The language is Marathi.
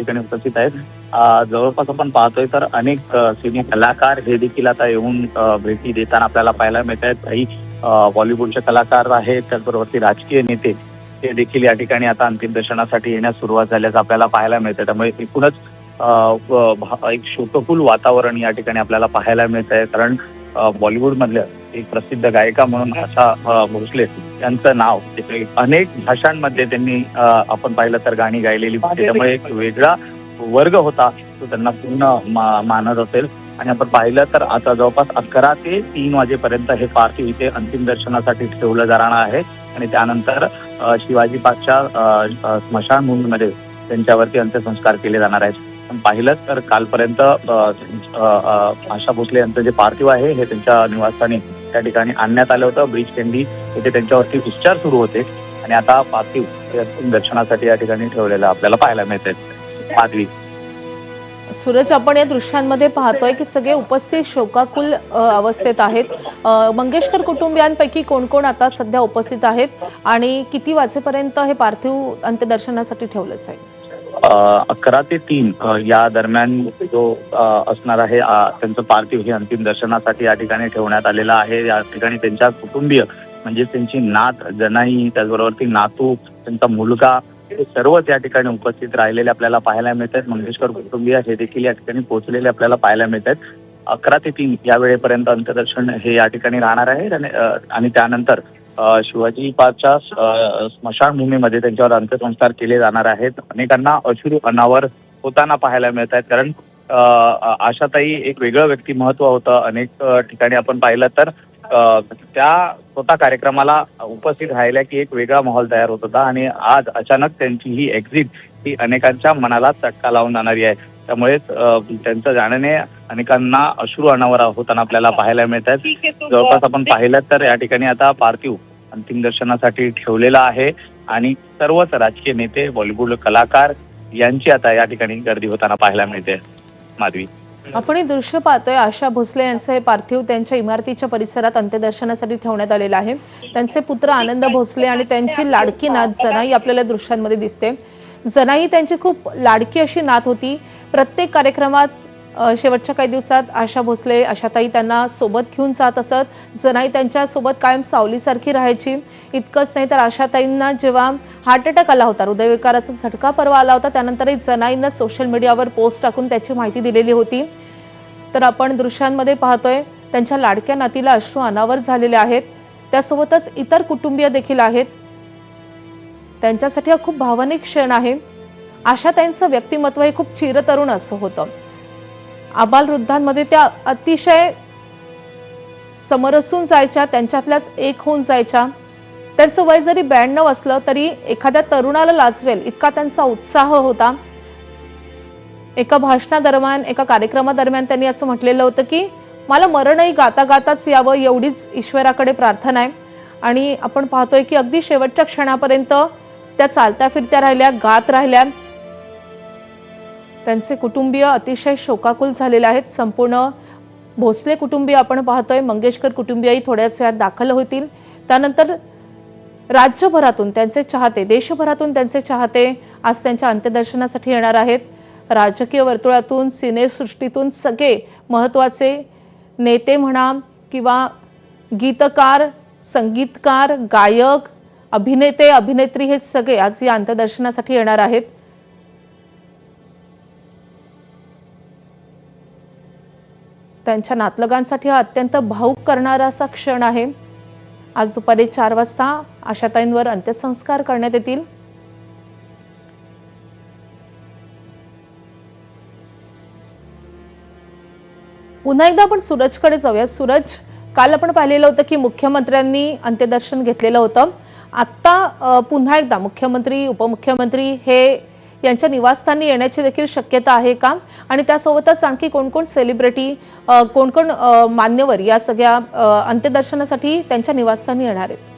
ठिकाणी उपस्थित आहेत. जवळपास आपण पाहतोय तर अनेक सिने कलाकार हे देखील आता येऊन भेटी देताना आपल्याला पाहायला मिळत आहेत. काही बॉलिवूडचे कलाकार आहेत, त्याचबरोबर राजकीय नेते हे देखील या ठिकाणी आता अंतिम दर्शनासाठी येण्यास सुरुवात झाल्याचं आपल्याला पाहायला मिळतं. त्यामुळे एकूणच एक शोकफुल वातावरण या ठिकाणी आपल्याला पाहायला मिळत आहे. कारण बॉलिवूड मधल्या एक प्रसिद्ध गायिका म्हणून आशा भोसले यांचं नाव अनेक भाषांमध्ये त्यांनी आपण पाहिलं तर गाणी गायलेली होती. त्यामुळे एक वेगळा वर्ग होता तो त्यांना पूर्ण मानत असेल. आणि आपण पाहिलं तर आता जवळपास 11 ते 3 वाजेपर्यंत हे पार्थिव इथे अंतिम दर्शनासाठी ठेवलं जाणार आहे. आणि त्यानंतर शिवाजी पार्कच्या स्मशानभूमीमध्ये त्यांच्यावरती अंत्यसंस्कार केले जाणार आहेत. पण पाहिलं तर कालपर्यंत आशा भोसले यांचं जे पार्थिव आहे हे त्यांच्या निवासस्थानी त्या ठिकाणी आणण्यात आलं होतं. ब्रिज कँडी येथे त्यांच्यावरती उपचार सुरू होते आणि आता पार्थिव हे अंतिम दर्शनासाठी या ठिकाणी ठेवलेलं आपल्याला पाहायला मिळते. माधवी, सूरज, आपण या दृश्यांमध्ये पाहतोय की सगळे उपस्थित शोकाकुल अवस्थेत आहेत. मंगेशकर कुटुंबियांपैकी कोण कोण आता सध्या उपस्थित आहेत आणि किती वाजेपर्यंत हे पार्थिव अंत्यदर्शनासाठी ठेवलं जाईल? 11 ते 3 या दरम्यान जो असणार आहे त्यांचं पार्थिव हे अंतिम दर्शनासाठी या ठिकाणी ठेवण्यात आलेलं आहे. या ठिकाणी त्यांच्या कुटुंबीय म्हणजे त्यांची नात, जनाई, त्याचबरोबर नातू, त्यांचा मुलगा हे सर्वच या ठिकाणी उपस्थित राहिलेले आपल्याला पाहायला मिळत आहेत. मंगेशकर कुटुंबीय हे देखील या ठिकाणी पोहोचलेले आपल्याला पाहायला मिळत आहेत. 11 ते 3 या वेळेपर्यंत अंत्यदर्शन हे या ठिकाणी राहणार आहे. आणि त्यानंतर शिवाजी पार्कच्या स्मशानभूमीमध्ये त्यांच्यावर अंत्यसंस्कार केले जाणार आहेत. अनेकांना अश्रू अनावर होताना पाहायला मिळत आहेत. कारण आशाताई एक वेगळं व्यक्तिमत्व होतं. अनेक ठिकाणी आपण पाहिलं तर त्या स्वतः कार्यक्रमाला उपस्थित राहिल्या की एक वेगळा माहोल तयार होत होता आणि आज अचानक त्यांची ही एक्झिट ही अनेकांच्या मनाला चटका लावून जाणारी आहे. त्यामुळेच त्यांचं जाण्याने अनेकांना अश्रू अनावर होताना आपल्याला पाहायला मिळत आहेत. जवळपास आपण पाहिलं तर या ठिकाणी आता पार्थिव अंतिम दर्शनासाठी ठेवलेलं आहे आणि सर्वच राजकीय नेते, बॉलिवूड कलाकार यांची आता या ठिकाणी गर्दी होताना पाहायला मिळते. माधवी, आपण हे दृश्य पाहतोय. आशा भोसले यांचं हे पार्थिव त्यांच्या इमारतीच्या परिसरात अंत्यदर्शनासाठी ठेवण्यात आलेलं आहे. त्यांचे पुत्र आनंद भोसले आणि त्यांची लाडकी नात जनाई आपल्याला दृश्यांमध्ये दिसते. जनाई त्यांची खूप लाडकी अशी नात होती. प्रत्येक कार्यक्रमात शेवटच्या काही दिवसात आशा भोसले, आशाताई त्यांना सोबत घेऊन जात असत. जनाई त्यांच्या सोबत कायम सावलीसारखी राहायची. इतकंच नाही तर आशाताईंना जेव्हा हार्ट अटॅक आला होता, हृदयविकाराचा झटका परवा आला होता, त्यानंतरही जनाईंना सोशल मीडियावर पोस्ट टाकून त्याची माहिती दिलेली होती. तर आपण दृश्यांमध्ये पाहतोय त्यांच्या लाडक्या नातीला अश्रू अनावर झालेले आहेत. त्यासोबतच इतर कुटुंबीय देखील आहेत. त्यांच्यासाठी हा खूप भावनिक क्षण आहे. आशाताईंचं व्यक्तिमत्व हे खूप चिरतरुण असं होतं. आबालवृद्धांमध्ये त्या अतिशय समरसून जायच्या, त्यांच्यातल्याच एक होऊन जायच्या. त्यांचं वय जरी 92 असलं तरी एखाद्या तरुणाला लाजवेल इतका त्यांचा उत्साह होता. एका भाषणादरम्यान, एका कार्यक्रमादरम्यान त्यांनी असं म्हटलेलं होतं की मला मरणही गाता गाताच यावं एवढीच ईश्वराकडे प्रार्थना आहे. आणि आपण पाहतोय की अगदी शेवटच्या क्षणापर्यंत त्या चालत्या फिरत्या राहिल्या, गात राहिल्या. त्यांचे कुटुंबीय अतिशय शोकाकुल झालेले आहेत. संपूर्ण भोसले कुटुंबीय आपण पाहतोय, मंगेशकर कुटुंबीयही थोड्याच वेळात दाखल होतील. त्यानंतर राज्यभरातून त्यांचे चाहते, देशभरातून त्यांचे चाहते आज त्यांच्या अंत्यदर्शनासाठी येणार आहेत. राजकीय वर्तुळातून, सिनेसृष्टीतून सगळे महत्त्वाचे नेते म्हणा किंवा गीतकार, संगीतकार, गायक, अभिनेते, अभिनेत्री हे सगळे आज या अंत्यदर्शनासाठी येणार आहेत. त्यांच्या नातलगांसाठी हा अत्यंत भावुक करणारा असा क्षण आहे. आज दुपारी 4 वाजता आशाताईंवर अंत्यसंस्कार करण्यात येतील. पुन्हा एकदा आपण सूरजकडे जाऊया. सूरज, काल आपण पाहिलेलं होतं की मुख्यमंत्र्यांनी अंत्यदर्शन घेतलेलं होतं. आता पुन्हा एकदा मुख्यमंत्री, उपमुख्यमंत्री हे यांच्या निवासस्थानी येण्याची देखील शक्यता आहे का? आणि त्यासोबतच आणखी कोण कोण सेलिब्रिटी, कोण कोण मान्यवर या सगळ्या अंत्यदर्शनासाठी त्यांच्या निवासस्थानी येणार आहेत?